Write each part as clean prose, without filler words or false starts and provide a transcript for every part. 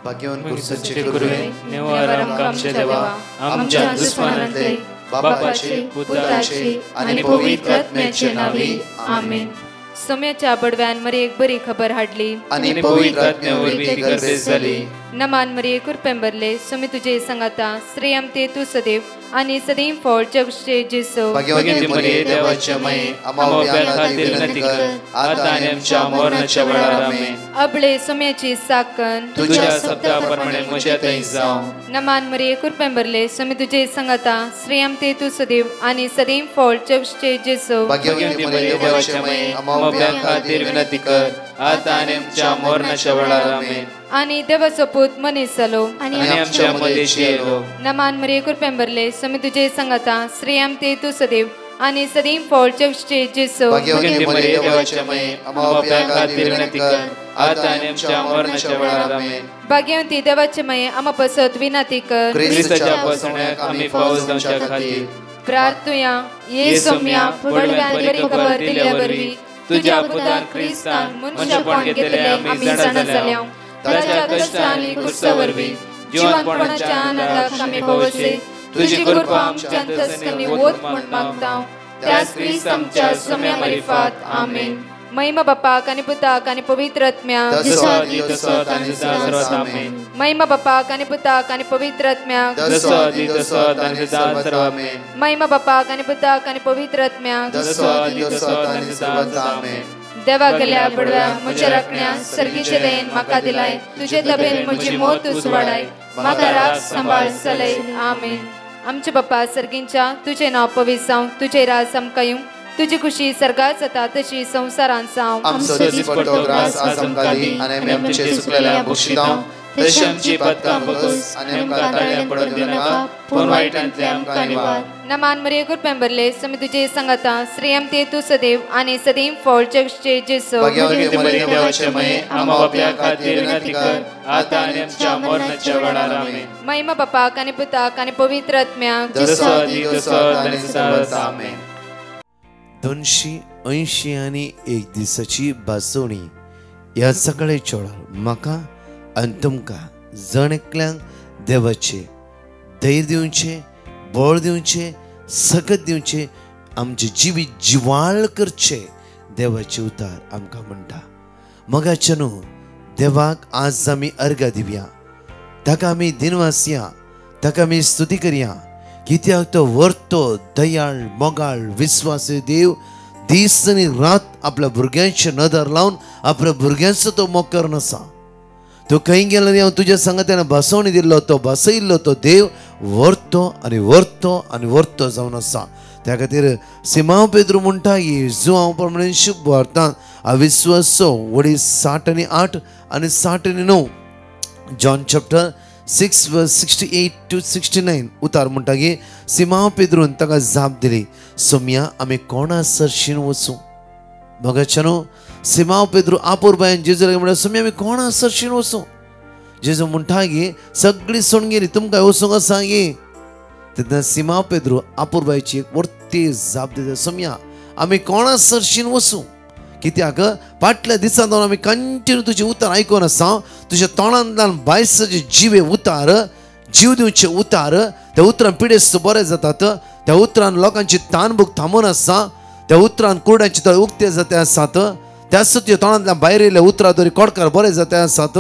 भाग्यवान कुर्सचे करुवे निवार आमच्या देवा आमच्या दुश्मनांतले बापाचे पुत्राचे आणि पवित्र आत्म्याचे नावे आमेन. सोम्याच्या बडव्यान मरी एक बरी खबर हाडली आणि पवित्र आत्म्यावर ती गर्भेस झाली. नमान मरी कुरपेंबरले सोमी तुझे संगाता श्रेयम ते तू सदैव आणि सदैव फळ जगचे जेसो. भाग्यवती मरिये देवाच्या माये आम्हा खातीर विनंती कर आता आणि आमच्या मरणाच्या वेळार आमेन. अबळे सोम्याची साकन तुझ्या शब्दाप्रमाणे म्हज्या थंय जावं. नमान मरी कुरपेंबरले सोमी तुझे संगाता श्रेयम ते तू सदैव आणि सदैव फळ जगचे जेसो. भाग्यवती मरिये देवाच्या माये आम्हा खातीर विनंती कर आता आणि आमच्या मरणाच्या वेळार आमेन. आणि देवाचो पूत मनीस जालो आणि आमच्या मदेशी येलो. नमान मरी कुरपेंबरले सोमी तुझे संगाता श्रेयम ते तू सदैव आणि सदैव फळ जगचे जेसो. भाग्यवती मरिये देवाच्या माये आम्हा खातीर विनंती कर आता आणि आमच्या मरणाच्या वेळार आमेन. भाग्यवती देवाचे माये आम्हा पसत विनंती कर ख्रिस्ताच्या पासण्याक आम्ही पावस जावच्या खातीर प्रार्थुया. ये सोम्या बडव्यान बरी खबर दिल्या वरवी तुझ्या पुतान ख्रिस्तान मनुष्यपण घेतले आम्ही जाणा जाल्या. ताच्या कष्टांनी कुर्सावरवी जीवनपणाच्या आनंदाक आम्ही पावसे. तुझी कृपा आमच्या अंतस्करणी वोत म्हण मागता त्याच ख्रिस्त आमच्या सोम्या मरिफात आमेन. महिमा बापाक आणि पुताक आणि पवित्र आत्म्याक महिमा बापाक आणि पुताक आणि पवित्र आत्म्याक महिमा बापाक आणि पुताक आणि पवित्र आत्म्याक देवा गेल्या बडव्या म्हज्या राखण्या सर्गीचे देन म्हाका दिलाय. तुझे तबेन म्हजी मोत तूं वाडाय म्हाका राख सांबाळ चलय आमेन. आमचे बाप्पा सर्गींच्या तुझे नाव पवित्र जावं तुझे राज आमकां येवं तुझी खुशी सर्गात जाता तशी संसारांत जावं. आमचो दिसपट्टो ग्रास आज आमकां दी आनी आमी आमचे सुकलेल्या बक्षितां तशी आमची पातकां बगस आनी आमकां ताळ्यां पडूंक दिनाका पूण वायटांतले आमकां निवार. नमान मरिये कुरपेंबरले सोमी तुझे संगाता श्रेयम ते तू सदैव आणि सदैव फळ जगचे जेसो. भाग्यवती मरिये देवाचे माये आम्हा बापया खातीर विनंती कर आता आनी आमच्या मरणाच्या वेळार आमेन. महिमा बापाक आणि पुताक आणि पवित्र आत्म्याक आमेन. 280 आणि 1 दिसाची बासवणी ह्या सगळे चोळार म्हाका आनी तुमकां जण एकल्यांक देवाचे धैर्य दिवचे बळ दिवचे सकत दिवचे आमचे जिवीत जिवाळ करचे देवाचे उतार आमकां म्हणटा. मगाचे न्हू देवाक आज आमी अर्घ दिवया ताका आमी दिनवास या ताका आमी स्तुती करया कित्याक तो वर्तो दयाळ मोगाळ विश्वासी देव दीस आनी रात आपल्या भुरग्यांचे नदर लावन आपल्या भुरग्यांचो तो मोकर आसा. तो खंय गेलो रे हांव तुज्या सांगात बसवणी दिल्लो तो बसयल्लो तो देव व्हरतो आनी व्हरतो आनी व्हरतो जावन आसा. त्या खातीर सिमांव पेद्रू म्हणटा येजू हांव प्रमाणे शुभ वार्तांत अविश्वासो वडी 68 आनी 69 जॉन चॅप्टर 6 verse 68 to 69 उतार म्हणटा की सिमांव पेद्रून ताका जाप दिली सोम्या आमी कोणा सरशीन वचूं. मगाच्या न्हू सिमांव पेद्रू आपूर बायन जेजूला म्हणटा सोम्या आमी कोणा सरशीन वचूं. जेजू म्हणटा की सगळी सोडून गेली तुमकां वचूंक आसा गे. तेन्ना सिमांव पेद्रू आपूर बायची एक वर्ती जाप दिता सोम्या आमी कोणा सरशीन वचूं. कित्याक फाटल्या दिसांत आमी कंटिन्यू तुजें उतार आयकून आसा. तुज्या तोंडांतल्यान बायसाचे जिवे उतार जीव दिवचे उतार त्या उतरान पिडेस्त बरें जातात. त्या उतरान लोकांची ताणभूक थांबून आसा. त्या उतरान कुरड्यांचे तळे उक्ते जाते आसात. त्याच तुज्या तोंडांतल्यान भायर येयल्या उतराद्वारी कोडकार बरें जाते आसात.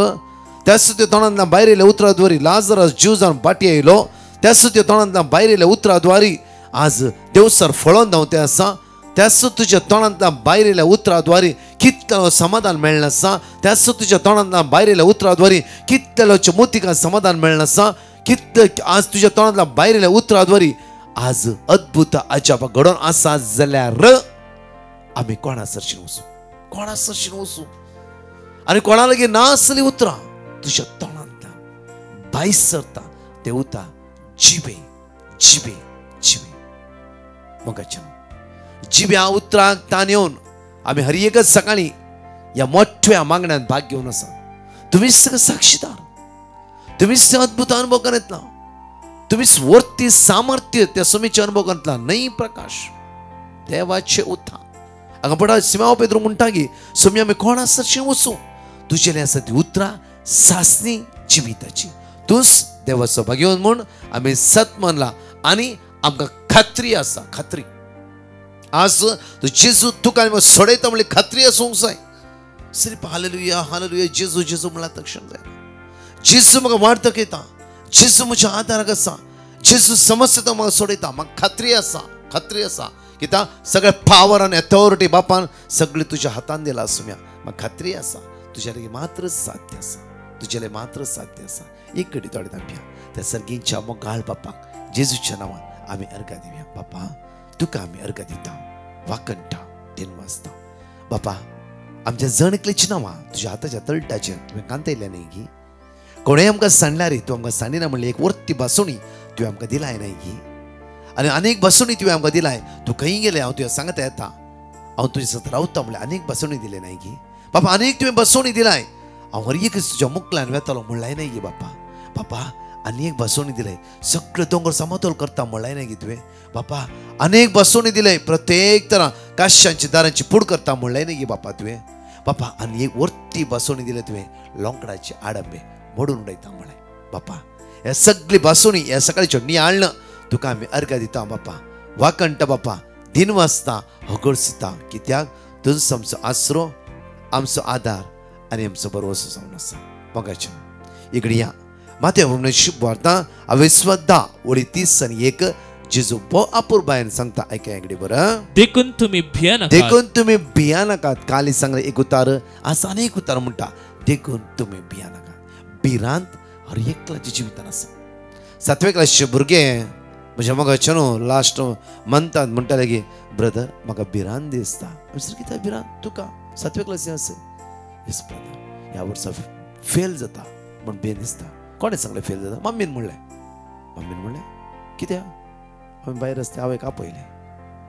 त्याच तुज्या तोंडांतल्यान भायर येयल्या उतराद्वारी लाजरस जीव जावन फाटी येयलो. त्याच तुज्या तोंडांतल्यान भायर येयल्या उतराद्वारी आज देवसर फळोन धांवते आसा. त्याच तुज्या तोंडांतल्यान भायर येयल्या उतराद्वारी कितलो समाधान मेळना आसा. त्याच तुज्या तोंडांतल्यान भायर येयल्या उतराद्वारी कितलोच्या मोतिकां समाधान मेळना आसा. कितले आज तुज्या तोंडांतल्यान भायर येयल्या उतराद्वारी आज अद्भुत अजाप घडोवन आसा जाल्यार आमी कोणा सरशीन वचूं कोणा सरशीन वचूं. आनी कोणा लागीं ना आसली उतरां तुज्या तोंडांतल्यान भायर सरता ते उतार जिवे जिवे जिवे. मगाच्या जिव्या उतराक तान येवन आमी हर एकच सकाळी या मोठ्या मागण्यात भाग घेवन आसा. तुम्हीच सगळे साक्षीदार. तुम्हीच ते अद्भुत अनुभव करीतला. तुम्हीच वर्ती सामर्थ्य त्या सोमीचे अनुभव करीतला. नाही प्रकाश देवाचे उतार हांगा पडा. सिमांव पेद्रू म्हणटा की सोमी आमी कोणा सरशीं वचूं. तुजेले आसा ती उतरां सासणी जिविताची. तूच देवाचो भाग्यवान म्हूण आमी सत मानला आनी आमकां खात्री आसा. खात्री आज तो जेजू तुका सोडयता म्हणली खात्री आसूंक जाय. सिर्फ हालेलुया हालेलुया जेजू जेजू म्हणला तक्षण जाय. जेजू म्हाका वार्तक येता, जेजू म्हज्या आदाराक आसा, जेजू समस्या म्हाका सोडयता. म्हाका खात्री आसा, खात्री आसा. कित्याक सगळे पावर आनी अथॉरिटी बापान सगळे तुज्या हातान दिला आसूं. म्हाका खात्री आसा तुज्याले मात्र साध्य आसा, तुज्याले मात्र साध्य आसा. एक घडी थोडे धांप्या त्या सर्गींच्या मोगाळ बापाक जेजूच्या नांवान आमी अर्घा दिवया. बापा तुका आमी अर्घा दिता, वाकणटा दिन वाजता. बापा आमच्या जणकलेची नांवां तुज्या हाताच्या तळटाचेर तुवें कांतयल्या न्ही गी. कोणें आमकां सांडल्या रे, तूं आमकां सांडिना म्हणली एक वर्ती बासोणी तुवें आमकां दिलाय न्ही गी. आनी अनेक बासोणी तुवें आमकां दिलाय. तूं खंय गेले हांव तुवें सांगता येता, हांव तुजे सत रावता म्हणल्यार अनेक बासोणी दिले न्ही गी. बापा अनेक तुवें बासोणी दिलाय, हांव हर एक तुज्या मुखल्यान वेतालो म्हणलाय न्ही गी. बापा बापा अनेक बासोणी दिले, सगळे दोंगर समतोल करता म्हणलाय न्ही गी तुवें. बापा अनेक बासोणी दिले, प्रत्येक तरां काश्यांची दारांची पूड करता म्हणलाय न्ही गी बापा तुवें. बापा आनी एक वर्ती बासोणी दिले तुवें, लोंकडाचे आडंबे मोडून उडयता म्हळें. बापा हे सगळी बासोणी ह्या सकाळच्यो नियाळणं तुका आमी अर्घा दिता. बापा वाकणटा बापा दिन वाजता हगडसिता. कित्याक तुजो आमचो आसरो, आमचो आदार आनी आमचो भरवसो जावन आसा. मोगाचें इकडे या माथ्या शुभ वार्ता अविस्वद्दा ओळी 30 आनी 1 जेजू बो अपूर्बायन सांगता. ऐका इकडे बरं. देखून तुम्ही भिया नाकात, देखून तुम्ही भिया नाकात. काली सांगले एक उतार, आज अनेक उतार म्हणटा. देखून तुम्ही भिया नाकात. भिरांत हर एकल्याच्या जिवितान आसा. 7वे क्लासचे भुरगे म्हज्या मोगाचे न्हू लास्ट म्हणटात म्हणटाले की ब्रदर म्हाका भिरांत दिसता. कित्याक भिरांत तुका 7वे क्लासीन आसा. येस ब्रदर ह्या वर्सा फेल जाता म्हण भियेन दिसता. कोणें सांगलें फेल जाता? मम्मीन म्हणलें कित्याक हांवें भायर आसता हांवें आपयलें.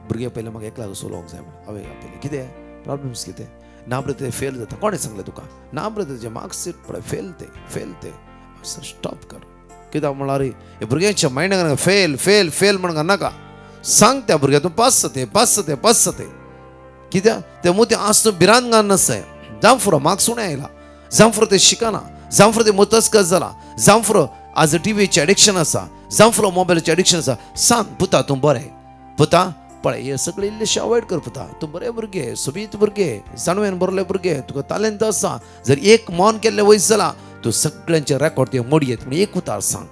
भुरगे पयलें म्हाका एकल्याक सोलोवंक जाय म्हणून हांवें आपयलें. कितें प्रॉब्लम्स कितें? ना ब्रदर तें फेल जाता. कोणें सांगलें तुका? ना ब्रदर तेजे मार्क्स पळय फेल ते स्टॉप कर. कित्याक म्हणल्यार हे भुरग्यांच्या मायंडाक फेल फेल फेल म्हणून नाका. सांग त्या भुरग्याक तूं पास जाते. कित्याक ते मोती आज तूं भिरांत घालना नासय. जावं फुरो मार्क्स उणें आयला, जावं फुरो ते शिकना, जावं फुरो ते मोतस्कत जाला, जावं फुरो आज टीव्हीचें एडिक्शन आसा, जावं फुरो मोबायलाचें एडिक्शन आसा. सांग पुता तूं बरें. पुता पळय हे सगळे इल्लेशें अवॉयड कर. पुता तूं बरे भुरगे, सुबीत भुरगे, जाणवेन बरले भुरगे, तुका टॅलंट आसा. जर एक मौन केल्लें वयस जाला तूं सगळ्यांचे रेकॉर्ड ते मोडयेत म्हणून एक उतार सांग.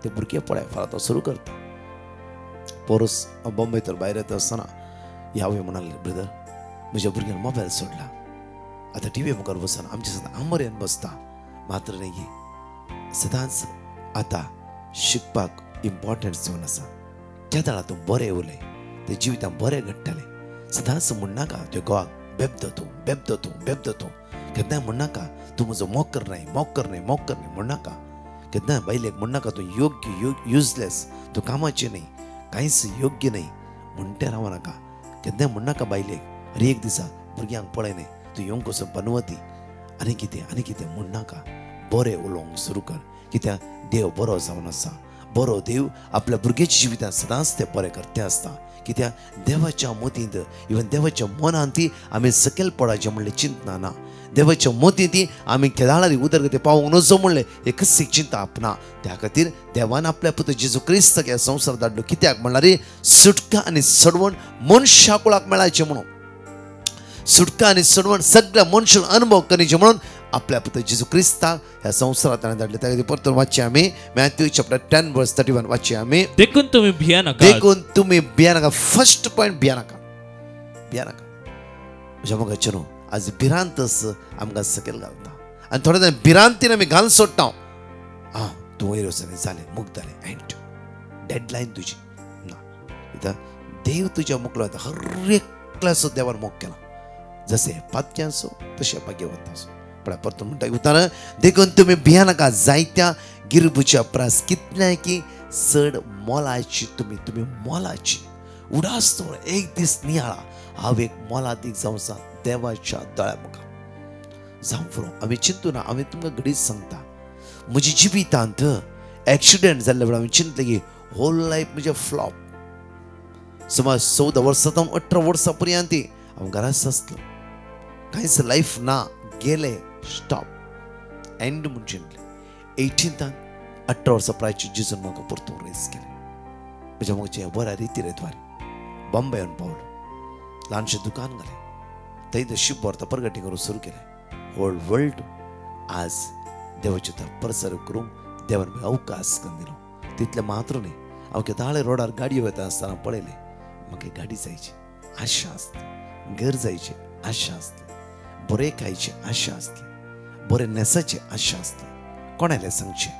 ते भुरगे पळय फाल्यां तो सुरू करता. परस बॉम्बे तर भायर येता आसतना ह्यावें म्हणाले ब्रदर म्हज्या भुरग्यान मोबायल सोडला. आतां टीव्ही मुखार बसना आमचे सदां आंबऱ्यान बसता. मात्र न्ही सदांच आतां शिकपाक इम्पॉर्टन्स दिवन आसा. त्या दाळा तूं बरें उलय, ते जिवितांत बरें घडटलें. सदांच म्हणनाका तुवें घोवाक बेबदो तूं केन्नाय म्हणनाका तूं म्हजो मोक्कर न्हय म्हणनाका. केन्नाय बायलेक म्हणनाका तूं योग्य युजलेस, तूं कामाचें न्हय, कांयच योग्य न्हय म्हणटे रावं नाका. केन्नाय म्हणनाका बायलेक हर एक दिसा भुरग्यांक पळय न्हय तूं येवंक कसो बनवती आनी कितें म्हणनाका. बरें उलोवंक सुरू कर. कित्याक देव बरो जावन आसा. बरो देव आपल्या भुरग्याच्या जिवितांत सदांच ते बरें करते आसता. कित्याक देवाच्या मोतींत इवन देवाच्या मनांत आमी सकयल पडाचें म्हणलें चिंतना ना. देवाच्या मोतींत आमी केदाळारी उदरगती पावूंक नजो म्हणलें हे कसली चिंता आपणा. त्या खातीर देवान आपल्या पुत्र जेजू क्रिस्त ह्या संवसार धाडलो. कित्याक म्हणल्यार सुटका आनी सडवण मनशा कुळाक मेळाचें म्हणून. सुटका आनी सडवण सगळ्या मनशान अनुभव करचें म्हणून आपल्या पुत्र जेजू क्रिस्ताक ह्या संवसारांत ताणें धाडलें. त्या खातीर परतून वाचचें आमी मॅथ्यू चॅप्टर 10 वर्स 31 वाचचें आमी. देखून तुम्ही भिया नाका. फर्स्ट पॉयंट भिया नाका. म्हज्या मोगाचें न्हू आज भिरांतच आमकां सकयल घालता. आनी थोडे जाण भिरांतीन आमी घालन सोडटा. तूं वयर वचलें जालें मूग जालें एंड डेडलायन तुजी ना. कित्याक देव तुज्या मुखलो येता. हर एकल्याचो देवान मोग केला. जशें पातक्यांचो तशें भाग्यवंताचो. पण परतून म्हणटा उतार देखून तुमी भिया नाका. जायत्या गिरबुच्या प्रास कितल्याय की चड मोलाची तुमी मोलाची उडास तोळ एक दीस नियाळा. हांव एक मोलादीक जावं आसा देवाच्या दोळ्या मुखार जावं फुरो. आमी चिंतू ना. आमी तुमकां घडीच सांगता म्हज्या जिवितांत एक्सिडेंट जाल्ले वेळार हांवें चिंतलें की होल लायफ म्हजें फ्लॉप. समज 14 वर्सां 18 वर्सां पर्यंत हांव घराच आसलो. कांयच लायफ ना. गेले स्टॉप एंड म्हूण चिंतलें. 18 18 वर्सां प्रायची जिजून म्हाका परतून रेस केलें. म्हज्या मोगचे बऱ्या रितीन येद्वारे बॉम्बे येवन पावलो. ल्हानशें दुकान घालें. थंय शिपभर तो परगटी करूंक सुरू केलें. होल वर्ल्ड आज देवाचे परसर करूंक देवान म्हाका अवकाश करून दिलो. तितलें मात्र न्ही, हांव केदाळे रोडार गाडयो वता आसतना पळयलें. म्हाका गाडी जायची आशा आसली, घर जायची आशा आसली, बरें खायची आशा आसली, बरें न्हेसाची आशा आसली. कोणालें सांगचें,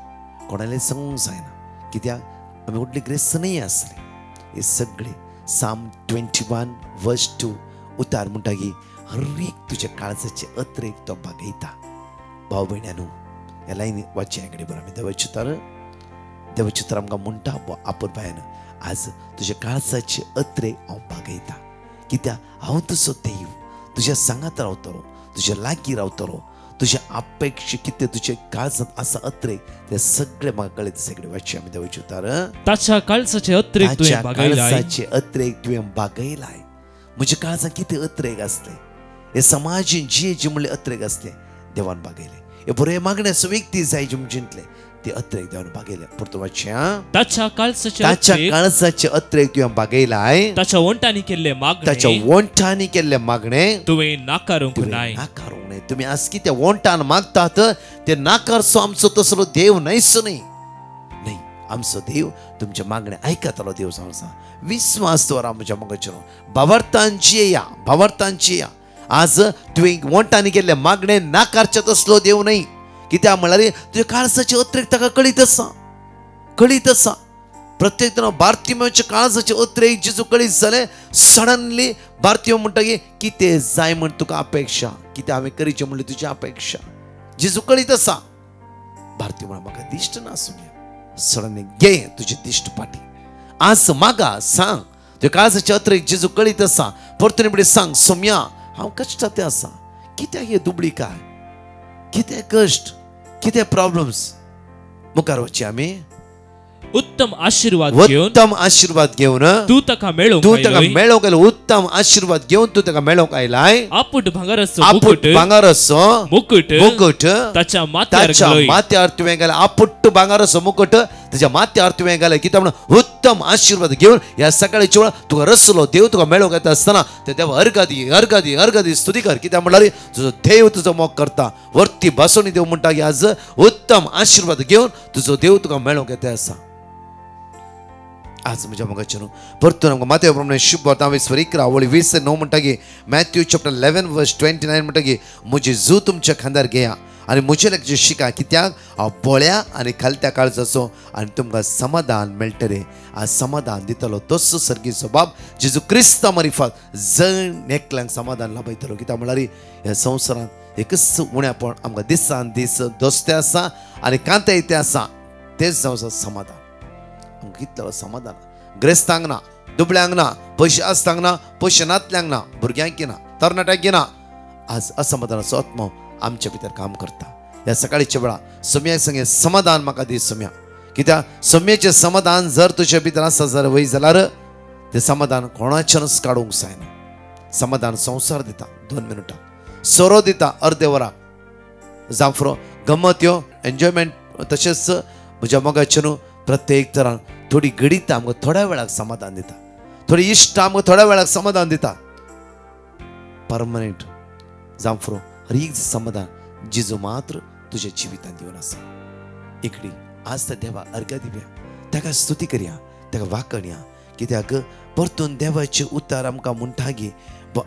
कोणालें सांगूंक जायना, कित्याक आमी व्हडली ग्रेस्तनय आसली. हे सगळे साम 21:2 उतार म्हणटागी हर एक तुज्या काळजाचे अत्रेक तो बागयता. भाव भयण्यांनो, ह्या लायनी वाचचे कडेन बरं आमी देवचित्र आमकां म्हणटा आपूण बायन आज तुज्या काळजाचे अत्रेक हांव बागयता. कित्याक हांव तुजो देव, तुज्या सांगात रावतलो, तुज्या लागीं रावतलो. तुज्या अपेक्षा कितें तुज्या काळजांत आसा अत्रेक ते सगळे म्हाका कळ्ळे. सगळे वाचचे आमी देवचित्र ताच्या काळजाचे अत्रेक तुवें बागयलाय. काळजाचे अत्रेक तुवें बागयलाय. म्हज्या काळजांत कितें अत्रेक आसले, हे समाजीन जी म्हणले अत्रेक आसले देवान बागयले. हे बरे मागण्याचो व्यक्ती जाय जे जिंतले ते अत्रेक देवान बागयले. परतुवाचे ताच्या काळजाचे अत्रेक तुवें बागयलाय. ताच्या वंटांनी केल्ले मागणे तुवें नाकारूंक नाय. तुम्ही आज कितें वंटान मागतात ते नाकारचो आमचो तसलो देव नाहीसो न्ही. आमचो देव तुमचे मागणे आयकतलो देव जावन आसा. विश्वास दवरा म्हज्या मोगाचेर. भावार्थांची या आज तुवें वंटांनी केल्ले मागणे नाकारचे तसलो देव न्ही. कित्याक म्हळ्यार तुज्या काळजाचे अत्रेक ताका कळीत आसा. प्रत्येक जाण भारतीय काळजाचे अत्रेक जेजू कळीत जाले. सडनली भारतीय म्हणटा की कितें जाय म्हण तुका अपेक्षा, कितें हांवें करीचें म्हणली तुजी अपेक्षा जेजू कळीत आसा. भारतीय म्हण म्हाका दिश्ट ना सुम्या. सडनली घे तुजे दिश्ट पाटी. आज मागा सांग तुज्या काळजाचे अत्रेक जेजू कळीत आसा. परतून फुडें सांग सोम्या हांव कश्टांत आसा. कित्याक हे दुबळी काय, कितें कश्ट, कितें प्रॉब्लेम्स. मुखार वचची आमी. उत्तम आशीर्वाद घेवन तू ताका मेळोवंक उत्तम आशीर्वाद घेवन तू ताका मेळोवंक आयलाय. आपूट भांगाराचो मुकुट ताच्या माथ्यार तुवें घाला. आपूट भांगाराचो मुकुट ताच्या माथ्यार तुवें घाला. कित्याक म्हणून उत्तम आशीर्वाद घेवन ह्या सकाळच्या वेळार तुका रसलो देव तुका मेळोवंक येता आसतना ते देव अर्गादी स्तुती कर. कित्याक म्हणल्यार तुजो देव तुजो मोग करता. वर्ती भासोनी देव म्हणटा की आज उत्तम आशीर्वाद घेवन तुजो देव तुका मेळोवंक येता आसा. आज म्हज्या मोगाचेर परतून आमकां माथ्या प्रमाणे शुभ वार्ता 20:9 म्हणटा की मॅथ्यू चॅप्टर 11:29 म्हणटा की म्हजी जू तुमच्या खांद्यार घेया आनी म्हजे लागीं शिका. कित्याक हांव बोळ्या आनी खालत्या काळजाचो आनी तुमकां समाधान मेळटलें. आज समाधान दितलो तसो सर्गीचो बाब जेजू क्रिस्ता मार्फत जण एकल्यांक समाधान लाभयतलो. कित्याक म्हळ्यार ह्या संवसारांत एकच उण्यापण आमकां दिसान दीस दोस्तें आसा आनी कांते येते आसा. तेच जावं समाधान. कितलो समाधान ग्रेस्तांक ना, दुबळ्यांक ना, पयशे आसतांक ना, पयशे नातल्यांक ना, भुरग्यांक ना, तरणाट्यांक ना. आज असमाधानाचो आत्मो आमच्या भितर काम करता. ह्या सकाळच्या वेळा सोम्या संगे समाधान म्हाका दी सोम्या. कित्याक सोम्याचें समाधान जर तुज्या भितर आसा जर वय जाल्यार तें समाधान कोणाच्यानच काडूंक जायना. समाधान संवसार दिता 2 मिनटां, सोरो दिता अर्दे वराक, जाफरो गमत यो एन्जॉयमेंट. तशेंच म्हज्या मोगाचेर प्रत्येक तरान थोडी गडीत आमकां थोड्या वेळाक समाधान दिता. थोडी इश्ट आमकां थोड्या वेळाक समाधान दिता. परमनंट जाफरो हर एक समाधान जेजू मात्र तुज्या जिवितांत दिवन आसा. इकडी आज त्या देवा अर्घ दिवया, ताका स्तुती करया, ताका वाकणया. कित्याक परतून देवाचे उतार आमकां म्हणटा की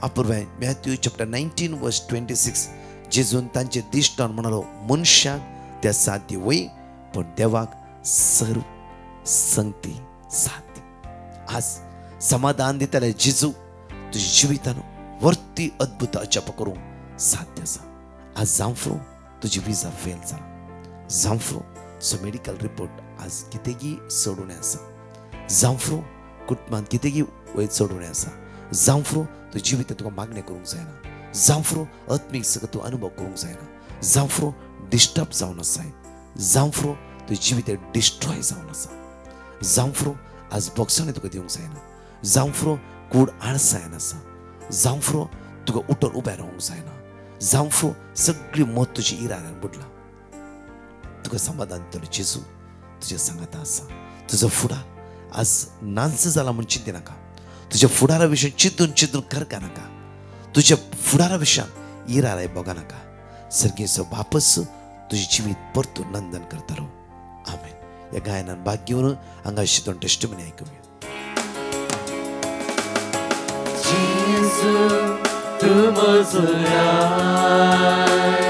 अपूर्वाय मॅथ्यू चॅप्टर 19:26 जेजून तांचे दिश्टान म्हणलो मनशाक त्या साध्य वय पण देवाक सर्व संगती साध्य. आज समाधान दिताले जेजू तुझ्या जिवितान वर्ती अद्भुत अजाप करूंक साध्य आसा. आज जावफ्रो तुजी विजा फेल जाला. जावफ्रो सो मेडिकल रिपोर्ट आज कितेंगी सोडून आसा. जावफ्रो कुटुंबांत कितेंगी वयर सोडून आसा. जावफ्रो तुज्या जिवितांत तुका मागणी करूंक जायना. जावफ्रो आत्मीक सगळं तूं अनुभव करूंक जायना. जावफ्रो डिस्टर्ब जावन आसाय. जावफ्रो तुझे जिवित डिस्ट्रॉय जावन आसा. जावफ्रो आज बॉक्सांनी तुका दिवंक जायना. जावफ्रो कूड आळसायन आसा. जावफ्रो तुका उठून उबें रावंक जायना. जावफ्रो सगळी मत तुजी इराऱ्यान बुडला. तुका समाधान दितलो. जेजू तुज्या सांगाता आसा. तुजो फुडार आज नाल्स जाला म्हूण चिंती नाका. तुज्या फुडारा विशीं चिंतून चिंतून करका नाका. तुज्या फुडारा विशयान इराय बोगा नाका. सर्गेचो बापस तुझे जिवीत परतून नंदन करतालो. आमेन. या गायनान भाग घेवन हांगा शितून टेस्टिमनी आयकुया. जेजू तू म्हजो राय,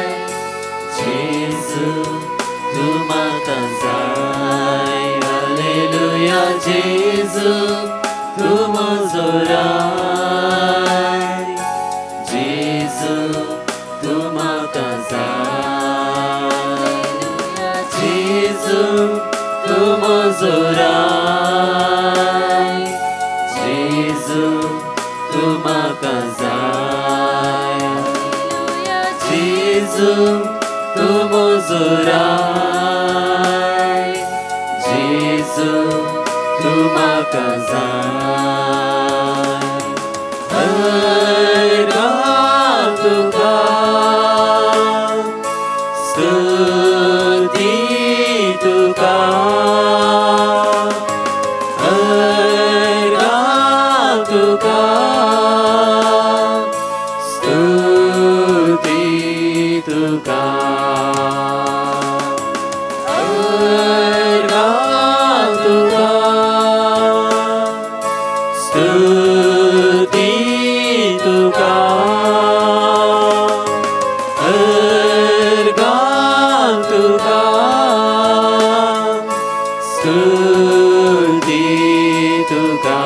जेजू तू म्हाका जाय. हालेलुया. जेजू तू म्हजो राय, जेजू तू म्हाका जाय. जेजू तू म्हजो राय, जेजू तू म्हाका जाय. जेजू तू म्हजो राय, जेजू तू म्हाका जाय. अर्गां तुका स्तुती तुका, अर्गां तुका स्तुती तुका, अर्गां तुका स्तुती तुका, अर्गां तुका स्तुती तुका.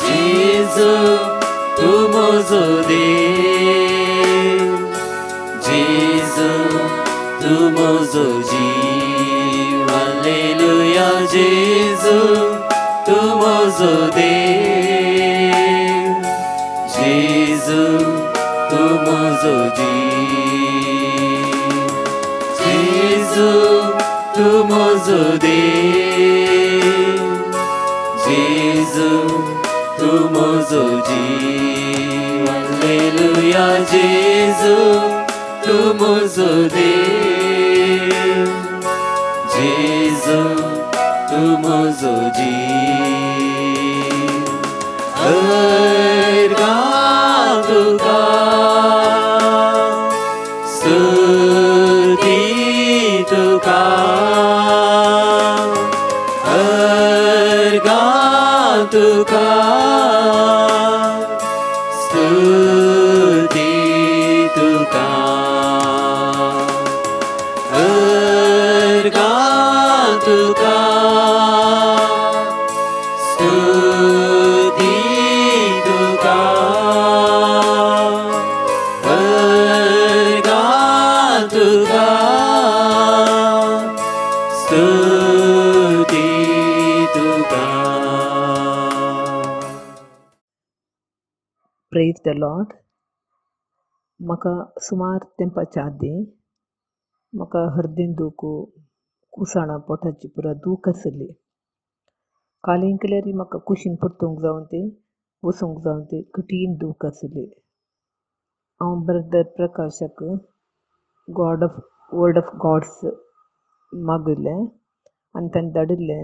जेजू तू म्हजो देव, जेजू तू म्हजो जीव. हालेलुया. जेजू तू म्हजो देव, जेजू तू म्हजो जीव. जेजू तू म्हजो देव, जेजू तू म्हजो जीव. हालेलुया. जेजू तू म्हजो देव, जेजू तू म्हजो जीव. अर्गां तुका स्तुती तुका, अर्गां तुका स्तुती तुका, अर्गां तुका स्तुती तुका, अर्गां तुका स्तुती तुका. Praise the Lord. म्हाका सुमार तेंपाच्या आदीं म्हाका हर्दीन दूख, कुसाणां पोटाची पुरा दूख आसली. कालीं केल्यार म्हाका कुशीन परतूंक जावन ती वसूंक जावन ती कठीण दूख आसली. हांव ब्रदर प्रकाशाक वर्ड ऑफ गॉड्स मागयलें आनी ताणें धाडिल्लें.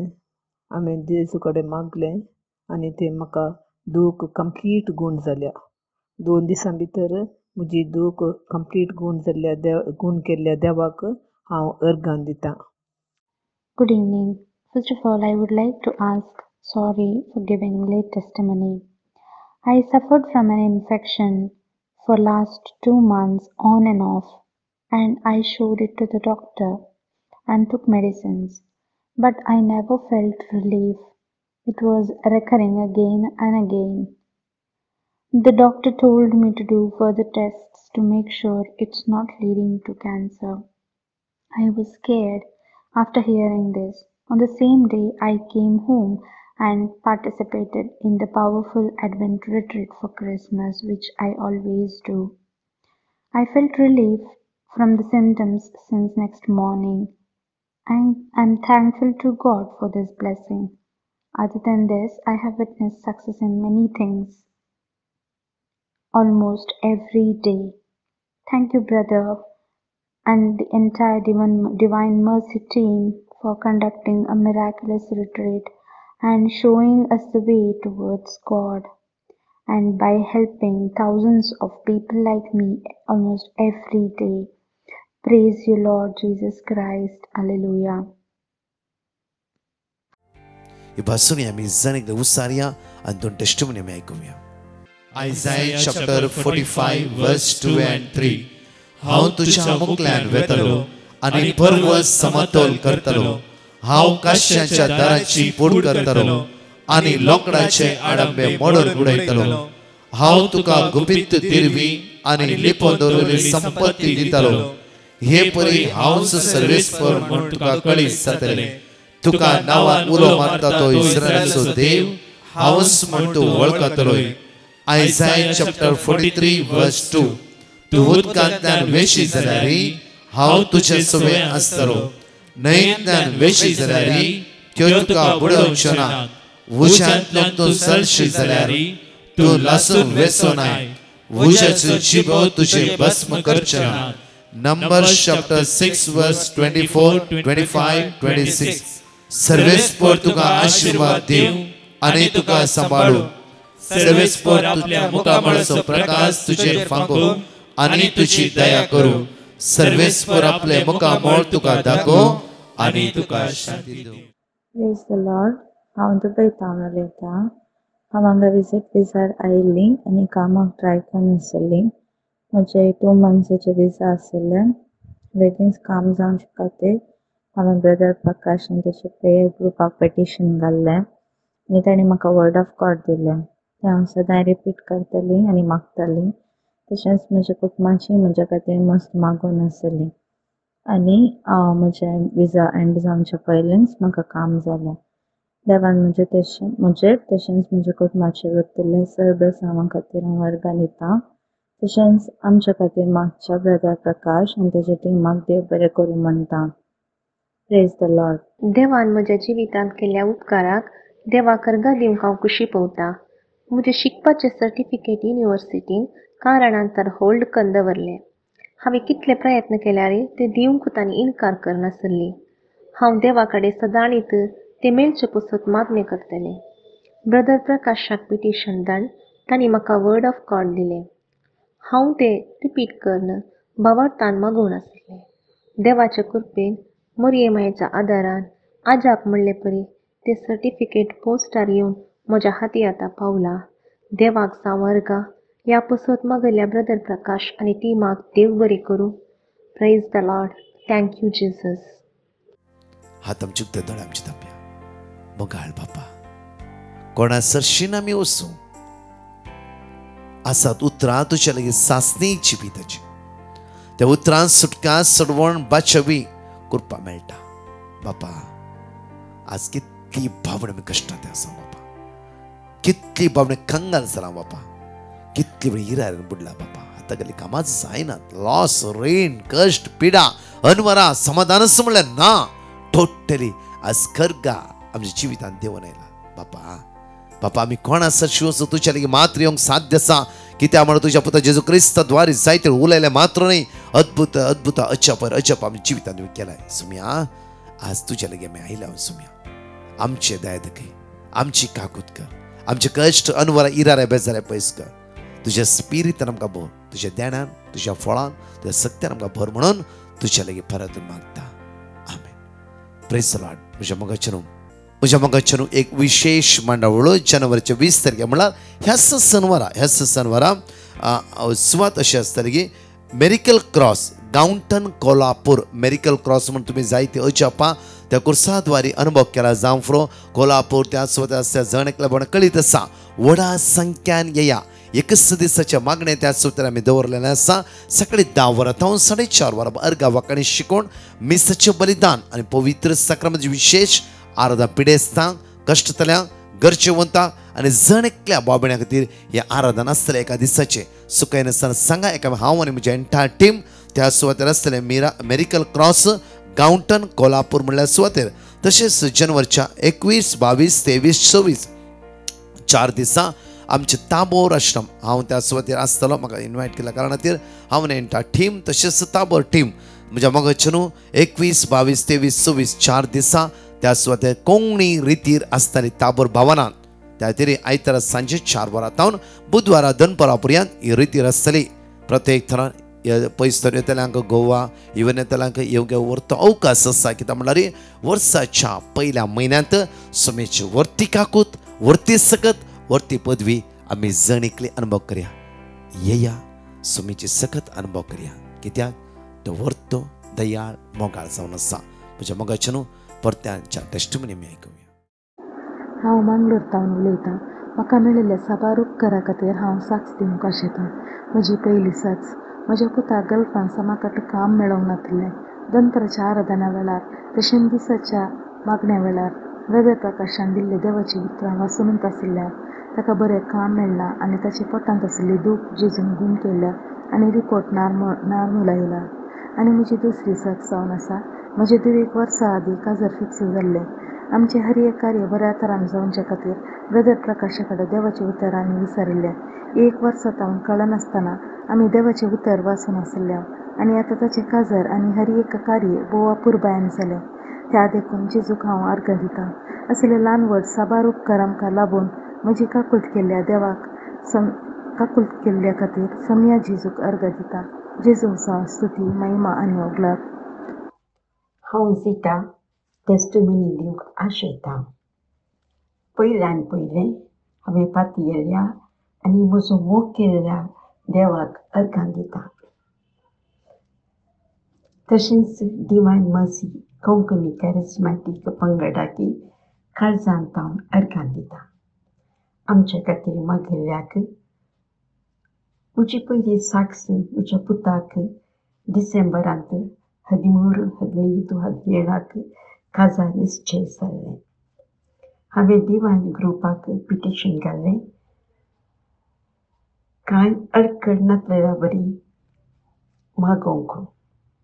हांवें जेजू कडेन मागलें आनी तें म्हाका दूख कंप्लीट गूण जाल्या. 2 दिसां भितर म्हजी दूख कंप्लीट गूण केल्ल्या देवाक हांव अर्गां दितां. Good evening. First of all, I would like to ask sorry for giving late testimony. I suffered from an infection for last 2 months on and off, and I showed it to the doctor and took medicines, but I never felt relief. It was recurring again and again. The doctor told me to do further tests to make sure it's not leading to cancer. I was scared after hearing this. On the same day, I came home and participated in the powerful Advent retreat for Christmas, which I always do. I felt relief from the symptoms since next morning, and I'm thankful to God for this blessing. Other than this, I have witnessed success in many things, almost every day. Thank you, brother, and the entire Divine Mercy team for conducting a miraculous retreat and showing us the way towards God, and by helping thousands of people like me almost every day. Praise you, Lord Jesus Christ. Alleluia. ही भासून आम्ही जण उसारिया आणि दोन testimony आम्ही ऐकूया. Isaiah chapter 45 verse 2 and 3. हांव तुझ्या मुखल्यान वेतलो आणि पर्वत समतोल करतलो. हांव काश्यांच्या दाराची पूड करतलो आणि लोकडाचे आडंबे मोडून उडयतलो. हांव तुका गुपित दिरवी आणि लिपोवन दवरलेली संपत्ती दितलो. हे परी हांवच सर्वेस्पर म्हूण तुका कळीत जातले. तुका नांवान उलो मारता तो इस्रायलाचो देव हांवच म्हूण तूं वळखतलोय. Isaiah chapter 43 verse 2. तूं उदकांतल्यान वेशी जाल्यारी हांव तुजे सुवे आसतलो. न्हंयेंतल्यान वेशी जाल्यारी त्यो तुका बुडोवच्यो ना. उज्यांतल्यान तूं चलशी जाल्यारी तूं लासून वेचो नाय. उज्याचो जिबो तुजे भस्म करचो ना. Numbers chapter 6 verse 24, 25, 26. सर्वेस्पर तुका आशीर्वाद दिव आनी तुका सांबाळू. सर्वेस्पर आपल्या मुखामळाचो प्रकाश तुजेर फांको आनी तुजी दया करू. सर्वेस्पर आपले मुखामळ तुका दाखो आनी तुका शांती दिवं. Praise the Lord. हांव दुबयतान उलयतां. हांव हांगा विजीट विजार आयिल्लीं आनी कामाक ट्राय करून आसली. म्हजे 2 monthsचे विजा आशिल्ले. बेगीन काम जावचे खातीर हांवें ब्रदर प्रकाश आनी तेचे प्रेयर ग्रुपाक पेटिशन घाल्लें आनी ताणें म्हाका वर्ड ऑफ गॉड दिलें. तें हांव सदां रिपीट करतलीं आनी मागतलीं. तशेंच म्हज्या कुटुंबाची म्हज्या खातीर मस्त मागून आसली आनी म्हजें विजा एंड जावचे पयलींच म्हाका काम जालें. देवान म्हजेर तशेंच म्हज्या कुटुंबाचेर उरतलें सर्व सामा खातीर हांव वर्गां दितां. तशेंच आमच्या खातीर मागच्या ब्रदर प्रकाश आनी तेजे टिमाक देव बरें करूं म्हणटा. Praise the Lord. देवान म्हज्या जिवितांत केल्ल्या उपकाराक देवाक कर्गा दिवंक हांव खुशी भोगता. म्हजें शिकपाचें सर्टिफिकेट युनिवर्सिटीन कारणांतर होल्ड करून दवरलें. हांवें कितले प्रयत्न केल्यारय तें दिवंक तांणी इन्कार करनासली. हांव देवा कडेन सदांच तें मेळचे पसत मागणें करतलें. ब्रदर प्रकाशाक पिटिशन धाडून तांणी म्हाका वर्ड ऑफ गॉड दिलें. हांव तें रिपीट करून भावार्थान मागून आसलें. देवाच्या कृपेन मोरयेमायेच्या आदारान आजाप म्हणले परी तें सर्टिफिकेट पोस्टार येवन म्हज्या हाती आतां पावलां. देवाक सांवरगा ह्या पसत मागयल्या ब्रदर प्रकाश आनी टिमाक देव बरें करूं. Praise the Lord. Thank you Jesus. हात आमचे दोळ आमची तापया. मोगाळ बापा कोणा सरशीन आमी वचूं आसात उतरां तुज्या लागीं सासणी जिविताची. त्या उतरां सुटका सडवण बाचवी करपा मेळटा. बापा आज कितली भावना आमी कश्टांत आसा बापा. कितली भावना कंगाल जाला बापा. कितली वेळ हिरायन बुडला बापा. आतां गेली कामां जायनात. लॉस रेन कश्ट पिडा अनवरां समाधानच म्हणल्यार ना. टोटली आज कर्गा आमच्या जिवितांत देवन आयला बापा. बापा आमी कोण आसा शिवचो तुज्या लागीं मात्र येवंक साध्य आसा. कित्याक म्हण तुज्या पुता जेजू क्रिस्ता द्वारे जायते उलयले मात्र न्ही अद्भुत अद्भुत अजप आमच्या जिवितांत केलाय. सुम्या आज तुज्या लागीं आमी आयल्या. सुम्या आमचे दया दाखय. आमची काकूत कर. आमचे कश्ट अनवरां इरारे बेजारे पयस कर. तुज्या स्पिरितान आमकां भर. तुज्या ध्यानान तुज्या फळान तुज्या सत्यान आमकां भर म्हणून तुज्या लागीं परत मागता. आमेन. Praise the lord. म्हज्या मगाच्यान एक विशेष मंडळ जानेवारीच्या 20 तारखेक म्हणल्यार ह्या सनवारा सुवात अशी आसतली की मेरिकल क्रॉस गांवटन कोल्हापूर. मेरिकल क्रॉस म्हणून तुमी जायते अजापां त्या कुर्सा द्वारे अनुभव केला. जावं कोल्हापूर त्या सुवात आसा जण एकल्या कळीत आसा. व्हडा संख्यान येया. एकच दिसाच्या मागणे त्या सुवातेर आमी दवरलेले आसा. सकाळी 10 वरां तावन 4:30 वरां अर्घा वांकडी शिकोवन मिसाचें बलिदान आनी पवित्र साक्रामेंत विशेष आराधना पिडेस्तांक कश्टतल्यांक गरजेवंतांक आनी जण एकल्या बाबड्यां खातीर हे आराधना आसतलें एका दिसाचें. सुकाय नासतना सांगा एका हांव आनी म्हजी एंटायर टीम त्या सुवातेर आसतलें. मेरिकल क्रॉस गांवटन कोल्हापूर म्हणल्यार सुवातेर. तशेंच जानेवारीच्या 21, 22, 23, 24 4 दिसां आमचे ताबोर आश्रम हांव त्या सुवातेर आसतलो. म्हाका इन्वायट केल्या कारणा खातीर हांव नेण्टा टीम तशेंच ताबोर टीम म्हज्या मोगाचे न्हू 21, 22, 23, 24 4 दिसां त्या सुवातेर कोंकणी रितीर आसताली ताबोर भवनांत. त्या खातीर आयतारा सांजे 4 वरांतावन बुधवारा दनपरा पर्यंत ही रितीर आसतली. प्रत्येक थरान पयस येतल्यांक गोवा इवन येतल्यांक येवंक व्हरतो अवकाश आसा. कित्याक म्हणल्यार वर्साच्या पयल्या म्हयन्यांत सोमेची वर्ती काकूत वर्ती सकत वर्ती पदवी आमी जणिकली अनुभव करया. येया सोमेची सकत अनुभव करया. कित्याक तो वर्तो दयाळ मोगाळ जावन आसा. म्हज्या मोगाचे न्हू परत्यांच्या टेस्टिमनी आमी आयकुया. हांव मंगळूरतावन उलयतां. म्हाका मेळिल्ल्या साबार उपकारा खातीर हांव साक्ष दिवंक आशेतां. म्हजी पयली साक्ष म्हज्या पुताक गल्फान समाकट काम मेळोंक नासलें. दनपराच्या आराधना वेळार तशेंच दिसाच्या मागण्या वेळार ब्रदर प्रकाशान दिल्ली देवाची उतरां वाचूनच आशिल्ल्यान ताका बरें काम मेळ्ळां आनी ताच्या पोटांत आशिल्ली दूख जेजून गूण केल्या आनी रिपोर्ट नॉर्मल आयला. आनी म्हजी दुसरी साक्ष जावन आसा. म्हजें 1 वर्सां आदीं काजर फिक्स जाल्लें. आमचें हर एक कार्य बऱ्या तरान जावचे खातीर ब्रदर प्रकाशा कडेन देवाचें उतर आमी विचारिल्लें. 1 वर्सां तावन कळनासतना आमी देवाचें उतर वाचून आशिल्ल्या आनी आतां ताचें काजर आनी हर एक कार्य भोव अपुरबायेन जालें. त्या देखून जेजूक हांव अर्घ दितां. असले ल्हान व्हड साबार उपकार आमकां लागून म्हजी काकुळट केल्ल्या देवाक काकुळट केल्ल्या खातीर सम्या जेजूक अर्घ दितां. जेजू स्तुती महिमा आनी ओगलाप. हांव जिता टेस्टिमनी दिवंक आशेतां. पयल्यान पयलें हांवें पातयेल्या आनी म्हजो मोग केल्ल्या देवाक अर्घां दितां. तशेंच डिवायन मर्सी कोंकणी कॅरिस्मॅटीक पंगडाकी काळजांत हांव अर्घां दितां. आमचे खातीर मागिल्ल्याक म्हजी पयली साक्ष म्हज्या पुताक डिसेंबरांत 13, 15, 17 काजार निश्चय जाल्लें. हांवें डिवायन ग्रुपाक पिटिशन घाल्लें. कांय अडखळ नासलेल्या बरी मागोवंक.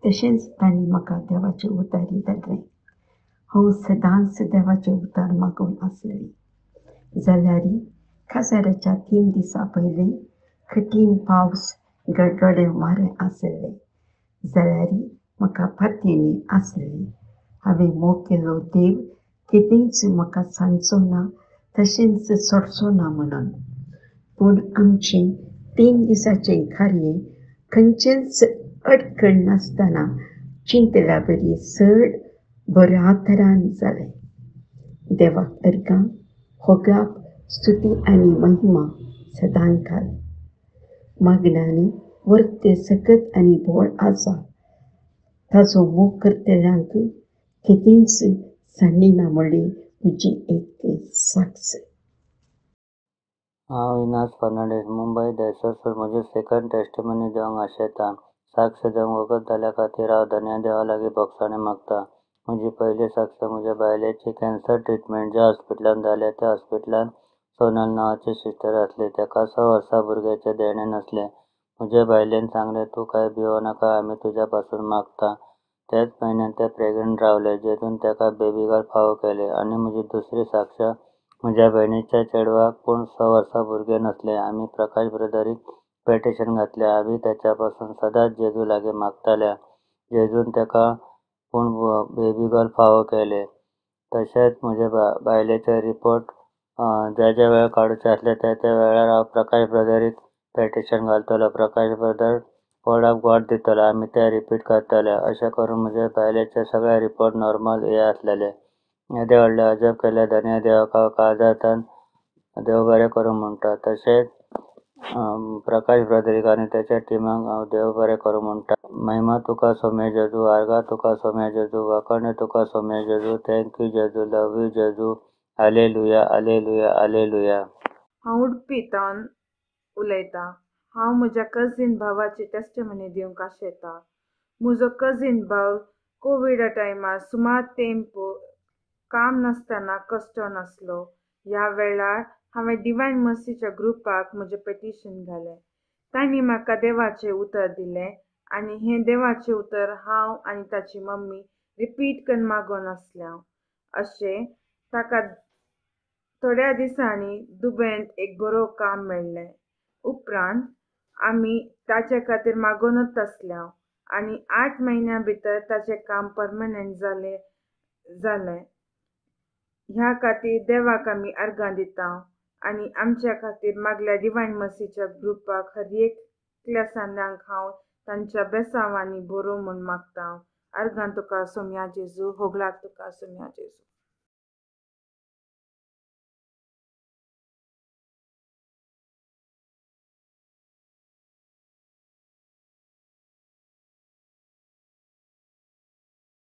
तशेंच तांणी म्हाका देवाचें उतारी धाडलें. हांव सदांच देवाचें उतार मागून आसलें. जाल्यार काजाराच्या 3 दिसां पयलीं कठीण पावस गडगडे वारें आसलें. जाल्यार म्हाका पातयेनी आसलें. हांवें मोग केलो देव केदींच म्हाका सांगचो ना तशेंच सोडचो ना म्हणून. पूण आमचें 3 दिसाचें कार्य खंयचेंच अडखळ नासतना चिंतल्या बरी चड बऱ्या तरान जालें. देवाक अर्घां होगाप स्तुती आनी महिमा सदां घाल. मागण्यान वर्ते सकत आनी बोळ आसा. ताजो मोग करतल्यांक केदींच सांडिना म्हणली म्हजी एक साक्ष. हांव इनास फर्नांडीस मुंबय देसासून म्हजी सेकंड टेस्टिमनी दिवंक आशेतां. साक्ष दिवंक वगत जाल्या खातीर हांव धन्य देवा लागीं भोगसाणी मागतां. म्हजी पयली साक्ष म्हज्या बायलेची कॅन्सर ट्रिटमेंट ज्या हॉस्पिटलांत जालें त्या हॉस्पिटलांत सोनल नांवाची सिस्टर आसली. ताका 6 वर्सां भुरग्याचें देणें नासलें. म्हजे बायलेन सांगलें तूं कांय भिवो नाका आमी तुज्या पासून मागता. तेच म्हयन्यांत तें प्रेग्नंट रावलें जेतून ताका बेबी गर्ल फावो केली. आनी म्हजी दुसरी साक्ष म्हज्या भयणीच्या चेडवाक पूण 6 वर्सां भुरगें नासलें. आमी प्रकाश ब्रदरीक पेटिशन घातलें. आमी ताच्या पासून सदांच जेजू लागीं मागताल्या. जेजून ताका पूण बेबी गर्ल फावो केली. तशेंच म्हज्या बायलेचे रिपोर्ट ज्या वेळार काडूचे आसले त्या वेळार हांव प्रकाश ब्रदरीक पेटिशन घालतलो. प्रकाश ब्रदर वर्ड ऑफ गॉड दितलो. आमी ते रिपीट करतले. अशें करून म्हज्या बायलेचे सगळे रिपोर्ट नॉर्मल आसलेले. येदे व्हडले अजब केले धन्य देवाक हांव काळजांतल्यान देव बरें करूं म्हणटा. तशेंच प्रकाश ब्रदरीक आनी ताच्या टिमाक हांव देव बरें करूं म्हणटा. महिमा तुका सोम्या जेजू. आर्गां तुका सोम्या जेजू. वाखणणी तुका सोम्या जेजू. थँक्यू जेजू. लव यू जेजू. Hallelujah hallelujah hallelujah. हांव उडपीतावन उलयतां. हांव म्हज्या कझीन भावाची टेस्टिमनी दिवंक आशेतां. म्हजो कझीन भाव कोविडा टायमार सुमार तेंप काम नासतना कश्ट नासलो. ह्या वेळार हांवें डिवायन मर्सीच्या ग्रुपाक म्हजें पेटिशन घालें. तांणी म्हाका देवाचें उतर दिलें आनी हें देवाचें उतर हांव आनी ताची मम्मी रिपीट करून मागून आसल्या. अशें ताका थोड्या दिसांनी दुबेंत एक बरो काम मेळ्ळें. उपरांत आमी ताचे खातीर मागोनूच आसल्या आनी 8 म्हयन्यां भितर ताचें काम परमनंट जालें. ह्या खातीर देवाक आमी अर्गां दिता आनी आमच्या खातीर मागल्या डिवायन मसीच्या ग्रुपाक हर एकल्या सांद्यांक हांव तांच्या बेसांवांनी बरोव म्हूण मागता. अर्गां तुका सोम्या जेजू, होगलाक तुका सोम्या जेजू.